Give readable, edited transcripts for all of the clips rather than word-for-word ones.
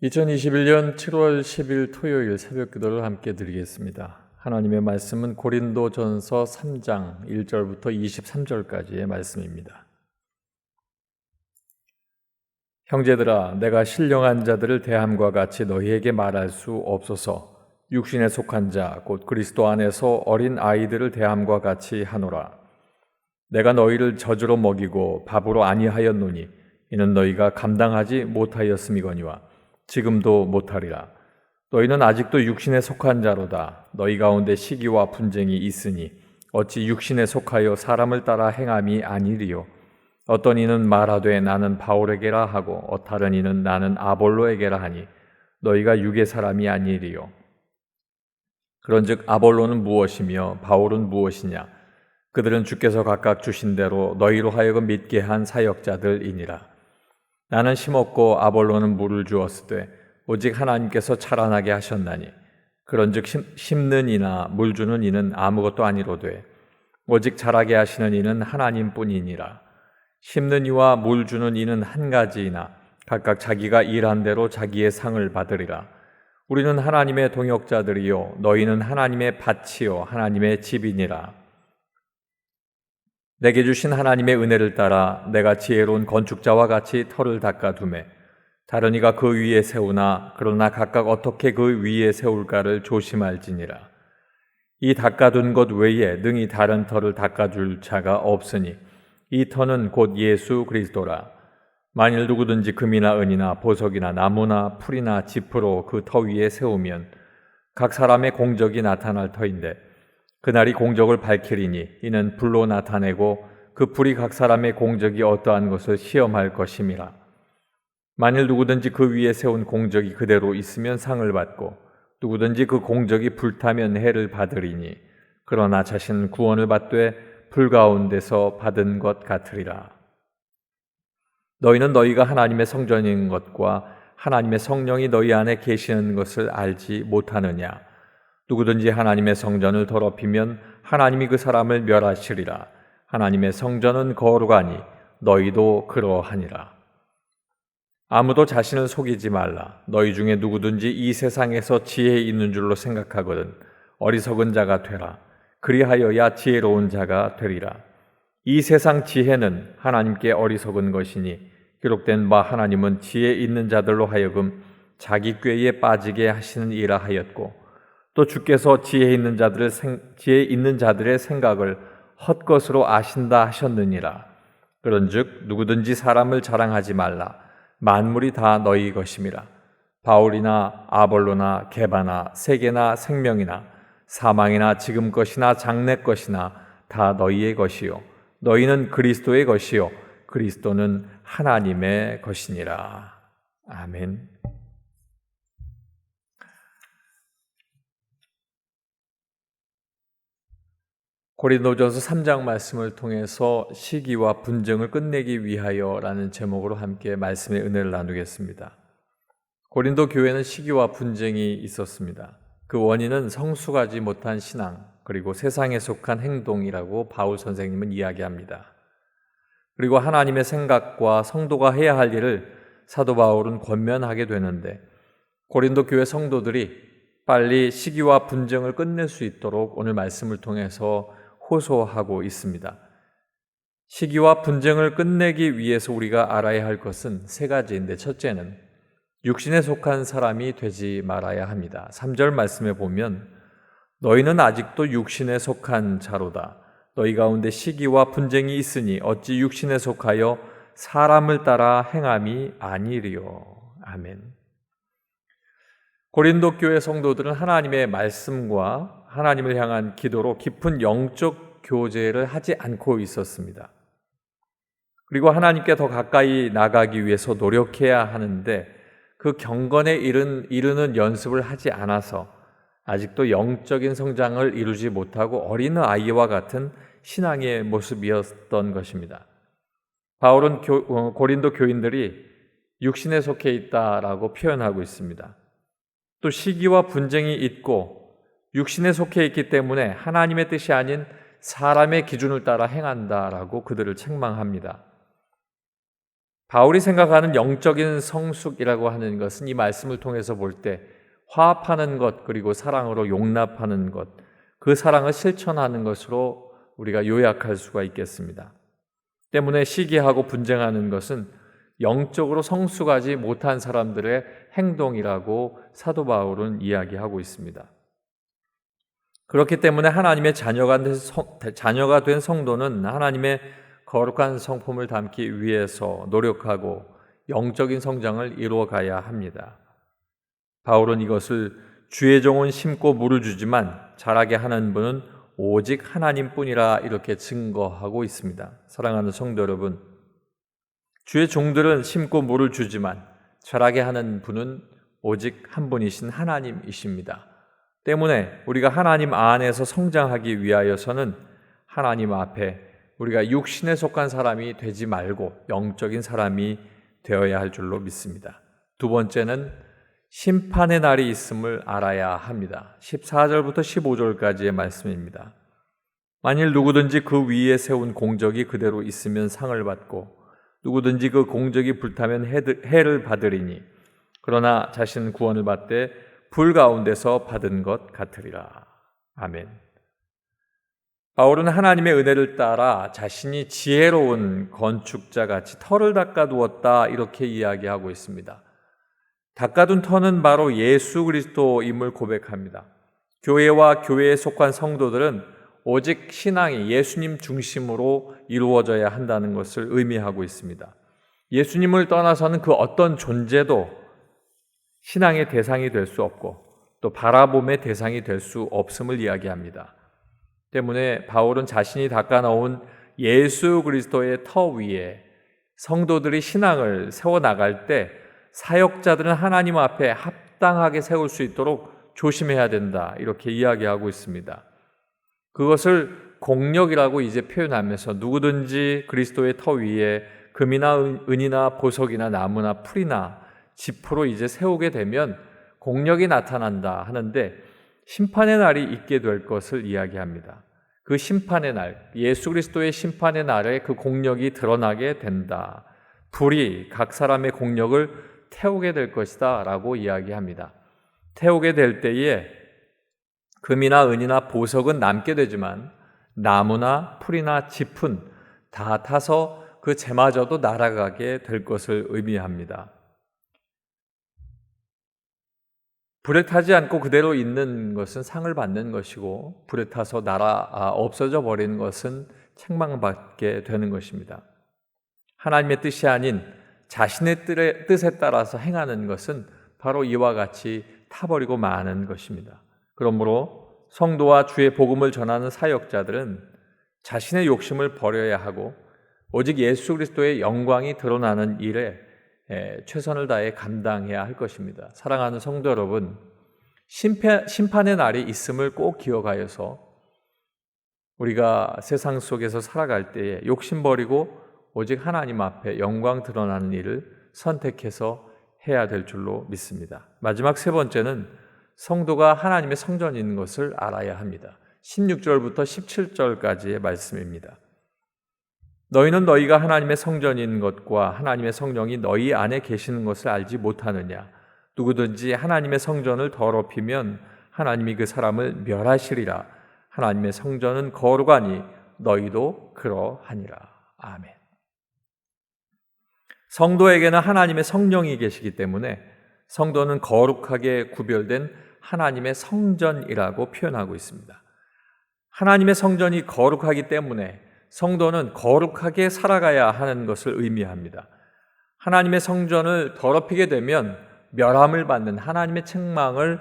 2021년 7월 10일 토요일 새벽 기도를 함께 드리겠습니다. 하나님의 말씀은 고린도전서 3장 1절부터 23절까지의 말씀입니다. 형제들아, 내가 신령한 자들을 대함과 같이 너희에게 말할 수 없어서 육신에 속한 자 곧 그리스도 안에서 어린 아이들을 대함과 같이 하노라. 내가 너희를 젖으로 먹이고 밥으로 아니하였노니 이는 너희가 감당하지 못하였음이거니와 지금도 못하리라. 너희는 아직도 육신에 속한 자로다. 너희 가운데 시기와 분쟁이 있으니 어찌 육신에 속하여 사람을 따라 행함이 아니리요. 어떤 이는 말하되 나는 바울에게라 하고 다른 이는 나는 아볼로에게라 하니 너희가 육의 사람이 아니리요. 그런즉 아볼로는 무엇이며 바울은 무엇이냐? 그들은 주께서 각각 주신 대로 너희로 하여금 믿게 한 사역자들이니라. 나는 심었고 아볼로는 물을 주었으되 오직 하나님께서 자라나게 하셨나니 그런즉 심는 이나 물 주는 이는 아무것도 아니로되 오직 자라게 하시는 이는 하나님뿐이니라. 심는 이와 물 주는 이는 한 가지이나 각각 자기가 일한 대로 자기의 상을 받으리라. 우리는 하나님의 동역자들이요 너희는 하나님의 밭이요 하나님의 집이니라. 내게 주신 하나님의 은혜를 따라 내가 지혜로운 건축자와 같이 터를 닦아두매 다른 이가 그 위에 세우나 그러나 각각 어떻게 그 위에 세울까를 조심할지니라. 이 닦아둔 것 외에 능히 다른 터를 닦아줄 자가 없으니 이 터는 곧 예수 그리스도라. 만일 누구든지 금이나 은이나 보석이나 나무나 풀이나 짚으로 그 터 위에 세우면 각 사람의 공적이 나타날 터인데 그날이 공적을 밝히리니 이는 불로 나타내고 그 불이 각 사람의 공적이 어떠한 것을 시험할 것임이라. 만일 누구든지 그 위에 세운 공적이 그대로 있으면 상을 받고 누구든지 그 공적이 불타면 해를 받으리니 그러나 자신은 구원을 받되 불 가운데서 받은 것 같으리라. 너희는 너희가 하나님의 성전인 것과 하나님의 성령이 너희 안에 계시는 것을 알지 못하느냐? 누구든지 하나님의 성전을 더럽히면 하나님이 그 사람을 멸하시리라. 하나님의 성전은 거룩하니 너희도 그러하니라. 아무도 자신을 속이지 말라. 너희 중에 누구든지 이 세상에서 지혜 있는 줄로 생각하거든 어리석은 자가 되라. 그리하여야 지혜로운 자가 되리라. 이 세상 지혜는 하나님께 어리석은 것이니 기록된 바 하나님은 지혜 있는 자들로 하여금 자기 꾀에 빠지게 하시는 이라 하였고 또 주께서 지혜 있는 자들의 생각을 헛것으로 아신다 하셨느니라. 그런즉 누구든지 사람을 자랑하지 말라. 만물이 다 너희 것임이라. 바울이나 아볼로나 게바나 세계나 생명이나 사망이나 지금 것이나 장래 것이나 다 너희의 것이요 너희는 그리스도의 것이요 그리스도는 하나님의 것이니라. 아멘. 고린도전서 3장 말씀을 통해서 시기와 분쟁을 끝내기 위하여라는 제목으로 함께 말씀의 은혜를 나누겠습니다. 고린도 교회는 시기와 분쟁이 있었습니다. 그 원인은 성숙하지 못한 신앙 그리고 세상에 속한 행동이라고 바울 선생님은 이야기합니다. 그리고 하나님의 생각과 성도가 해야 할 일을 사도 바울은 권면하게 되는데 고린도 교회 성도들이 빨리 시기와 분쟁을 끝낼 수 있도록 오늘 말씀을 통해서 호소하고 있습니다. 시기와 분쟁을 끝내기 위해서 우리가 알아야 할 것은 세 가지인데 첫째는 육신에 속한 사람이 되지 말아야 합니다. 3절 말씀에 보면 너희는 아직도 육신에 속한 자로다. 너희 가운데 시기와 분쟁이 있으니 어찌 육신에 속하여 사람을 따라 행함이 아니리요. 아멘. 고린도 교회 성도들은 하나님의 말씀과 하나님을 향한 기도로 깊은 영적 교제를 하지 않고 있었습니다. 그리고 하나님께 더 가까이 나가기 위해서 노력해야 하는데 그 경건에 이르는 연습을 하지 않아서 아직도 영적인 성장을 이루지 못하고 어린아이와 같은 신앙의 모습이었던 것입니다. 바울은 고린도 교인들이 육신에 속해 있다라고 표현하고 있습니다. 또 시기와 분쟁이 있고 육신에 속해 있기 때문에 하나님의 뜻이 아닌 사람의 기준을 따라 행한다라고 그들을 책망합니다. 바울이 생각하는 영적인 성숙이라고 하는 것은 이 말씀을 통해서 볼 때 화합하는 것, 그리고 사랑으로 용납하는 것, 그 사랑을 실천하는 것으로 우리가 요약할 수가 있겠습니다. 때문에 시기하고 분쟁하는 것은 영적으로 성숙하지 못한 사람들의 행동이라고 사도 바울은 이야기하고 있습니다. 그렇기 때문에 하나님의 자녀가 된 성도는 하나님의 거룩한 성품을 담기 위해서 노력하고 영적인 성장을 이루어가야 합니다. 바울은 이것을 주의 종은 심고 물을 주지만 자라게 하는 분은 오직 하나님뿐이라 이렇게 증거하고 있습니다. 사랑하는 성도 여러분, 주의 종들은 심고 물을 주지만 자라게 하는 분은 오직 한 분이신 하나님이십니다. 때문에 우리가 하나님 안에서 성장하기 위하여서는 하나님 앞에 우리가 육신에 속한 사람이 되지 말고 영적인 사람이 되어야 할 줄로 믿습니다. 두 번째는 심판의 날이 있음을 알아야 합니다. 14절부터 15절까지의 말씀입니다. 만일 누구든지 그 위에 세운 공적이 그대로 있으면 상을 받고 누구든지 그 공적이 불타면 해를 받으리니 그러나 자신은 구원을 받되 불 가운데서 받은 것 같으리라. 아멘. 바울은 하나님의 은혜를 따라 자신이 지혜로운 건축자같이 터를 닦아두었다 이렇게 이야기하고 있습니다. 닦아둔 터는 바로 예수 그리스도임을 고백합니다. 교회와 교회에 속한 성도들은 오직 신앙이 예수님 중심으로 이루어져야 한다는 것을 의미하고 있습니다. 예수님을 떠나서는 그 어떤 존재도 신앙의 대상이 될 수 없고 또 바라봄의 대상이 될 수 없음을 이야기합니다. 때문에 바울은 자신이 닦아놓은 예수 그리스도의 터 위에 성도들이 신앙을 세워나갈 때 사역자들은 하나님 앞에 합당하게 세울 수 있도록 조심해야 된다 이렇게 이야기하고 있습니다. 그것을 공력이라고 이제 표현하면서 누구든지 그리스도의 터 위에 금이나 은이나 보석이나 나무나 풀이나 지프로 이제 세우게 되면 공력이 나타난다 하는데 심판의 날이 있게 될 것을 이야기합니다. 그 심판의 날, 예수 그리스도의 심판의 날에 그 공력이 드러나게 된다. 불이 각 사람의 공력을 태우게 될 것이다 라고 이야기합니다. 태우게 될 때에 금이나 은이나 보석은 남게 되지만 나무나 풀이나 짚은 다 타서 그 재마저도 날아가게 될 것을 의미합니다. 불에 타지 않고 그대로 있는 것은 상을 받는 것이고 불에 타서 없어져 버리는 것은 책망받게 되는 것입니다. 하나님의 뜻이 아닌 자신의 뜻에 따라서 행하는 것은 바로 이와 같이 타버리고 마는 것입니다. 그러므로 성도와 주의 복음을 전하는 사역자들은 자신의 욕심을 버려야 하고 오직 예수 그리스도의 영광이 드러나는 일에 최선을 다해 감당해야 할 것입니다. 사랑하는 성도 여러분, 심판의 날이 있음을 꼭 기억하여서 우리가 세상 속에서 살아갈 때에 욕심 버리고 오직 하나님 앞에 영광 드러나는 일을 선택해서 해야 될 줄로 믿습니다. 마지막 세 번째는 성도가 하나님의 성전인 것을 알아야 합니다. 16절부터 17절까지의 말씀입니다. 너희는 너희가 하나님의 성전인 것과 하나님의 성령이 너희 안에 계시는 것을 알지 못하느냐? 누구든지 하나님의 성전을 더럽히면 하나님이 그 사람을 멸하시리라. 하나님의 성전은 거룩하니 너희도 그러하니라. 아멘. 성도에게는 하나님의 성령이 계시기 때문에 성도는 거룩하게 구별된 하나님의 성전이라고 표현하고 있습니다. 하나님의 성전이 거룩하기 때문에 성도는 거룩하게 살아가야 하는 것을 의미합니다. 하나님의 성전을 더럽히게 되면 멸함을 받는 하나님의 책망을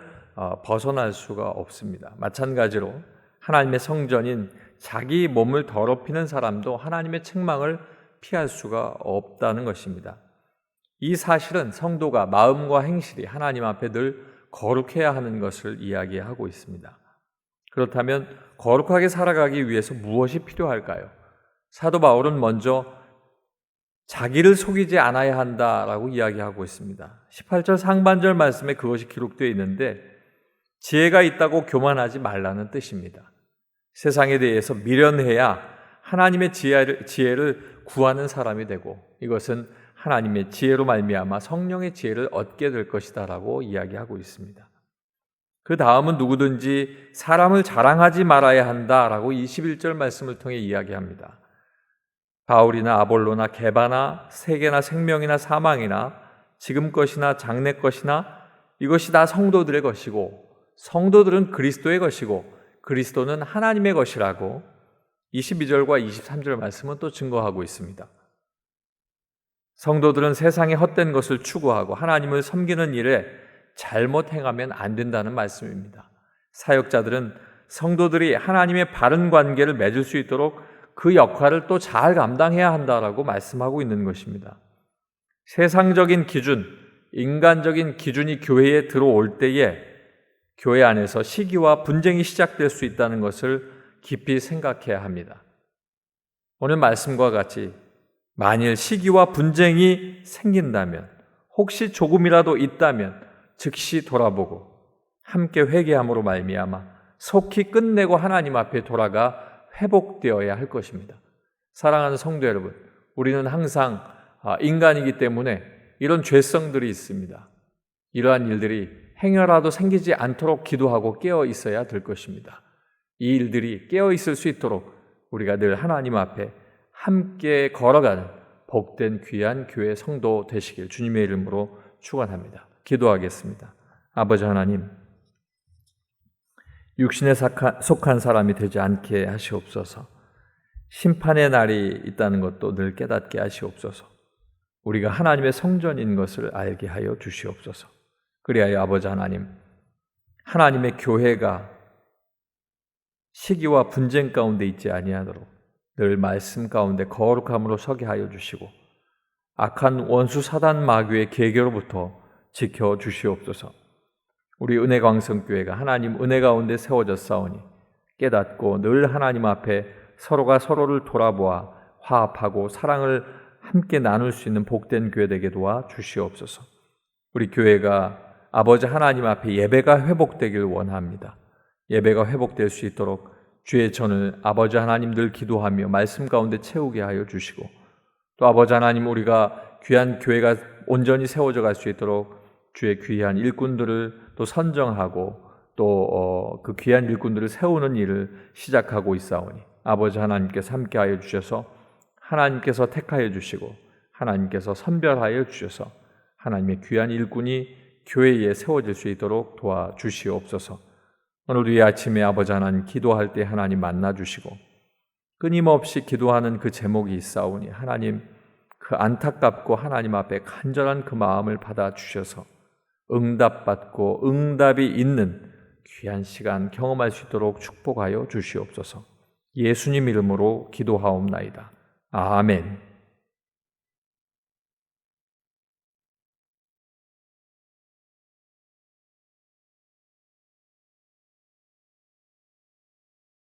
벗어날 수가 없습니다. 마찬가지로 하나님의 성전인 자기 몸을 더럽히는 사람도 하나님의 책망을 피할 수가 없다는 것입니다. 이 사실은 성도가 마음과 행실이 하나님 앞에 늘 거룩해야 하는 것을 이야기하고 있습니다. 그렇다면 거룩하게 살아가기 위해서 무엇이 필요할까요? 사도 바울은 먼저 자기를 속이지 않아야 한다라고 이야기하고 있습니다. 18절 상반절 말씀에 그것이 기록되어 있는데 지혜가 있다고 교만하지 말라는 뜻입니다. 세상에 대해서 미련해야 하나님의 지혜를 구하는 사람이 되고 이것은 하나님의 지혜로 말미암아 성령의 지혜를 얻게 될 것이다라고 이야기하고 있습니다. 그 다음은 누구든지 사람을 자랑하지 말아야 한다라고 21절 말씀을 통해 이야기합니다. 바울이나 아볼로나 게바나 세계나 생명이나 사망이나 지금 것이나 장래 것이나 이것이 다 성도들의 것이고 성도들은 그리스도의 것이고 그리스도는 하나님의 것이라고 22절과 23절 말씀은 또 증거하고 있습니다. 성도들은 세상의 헛된 것을 추구하고 하나님을 섬기는 일에 잘못 행하면 안 된다는 말씀입니다. 사역자들은 성도들이 하나님의 바른 관계를 맺을 수 있도록 그 역할을 또 잘 감당해야 한다라고 말씀하고 있는 것입니다. 세상적인 기준, 인간적인 기준이 교회에 들어올 때에 교회 안에서 시기와 분쟁이 시작될 수 있다는 것을 깊이 생각해야 합니다. 오늘 말씀과 같이 만일 시기와 분쟁이 생긴다면, 혹시 조금이라도 있다면 즉시 돌아보고 함께 회개함으로 말미암아 속히 끝내고 하나님 앞에 돌아가 회복되어야 할 것입니다. 사랑하는 성도 여러분, 우리는 항상 인간이기 때문에 이런 죄성들이 있습니다. 이러한 일들이 행여라도 생기지 않도록 기도하고 깨어 있어야 될 것입니다. 이 일들이 깨어 있을 수 있도록 우리가 늘 하나님 앞에 함께 걸어가는 복된 귀한 교회 성도 되시길 주님의 이름으로 축원합니다. 기도하겠습니다. 아버지 하나님, 육신에 속한 사람이 되지 않게 하시옵소서. 심판의 날이 있다는 것도 늘 깨닫게 하시옵소서. 우리가 하나님의 성전인 것을 알게 하여 주시옵소서. 그리하여 아버지 하나님, 하나님의 교회가 시기와 분쟁 가운데 있지 아니하도록 늘 말씀 가운데 거룩함으로 서게 하여 주시고 악한 원수 사단 마귀의 계계로부터 지켜 주시옵소서. 우리 은혜광성교회가 하나님 은혜 가운데 세워졌사오니 깨닫고 늘 하나님 앞에 서로가 서로를 돌아보아 화합하고 사랑을 함께 나눌 수 있는 복된 교회 되게 도와 주시옵소서. 우리 교회가 아버지 하나님 앞에 예배가 회복되길 원합니다. 예배가 회복될 수 있도록 주의 전을 아버지 하나님 늘 기도하며 말씀 가운데 채우게 하여 주시고, 또 아버지 하나님, 우리가 귀한 교회가 온전히 세워져 갈 수 있도록 주의 귀한 일꾼들을 또 선정하고 또 그 귀한 일꾼들을 세우는 일을 시작하고 있사오니 아버지 하나님께서 함께하여 주셔서 하나님께서 택하여 주시고 하나님께서 선별하여 주셔서 하나님의 귀한 일꾼이 교회에 세워질 수 있도록 도와주시옵소서. 오늘도 이 아침에 아버지 하나님 기도할 때 하나님 만나주시고 끊임없이 기도하는 그 제목이 있사오니 하나님 그 안타깝고 하나님 앞에 간절한 그 마음을 받아주셔서 응답받고 응답이 있는 귀한 시간 경험할 수 있도록 축복하여 주시옵소서. 예수님 이름으로 기도하옵나이다. 아멘.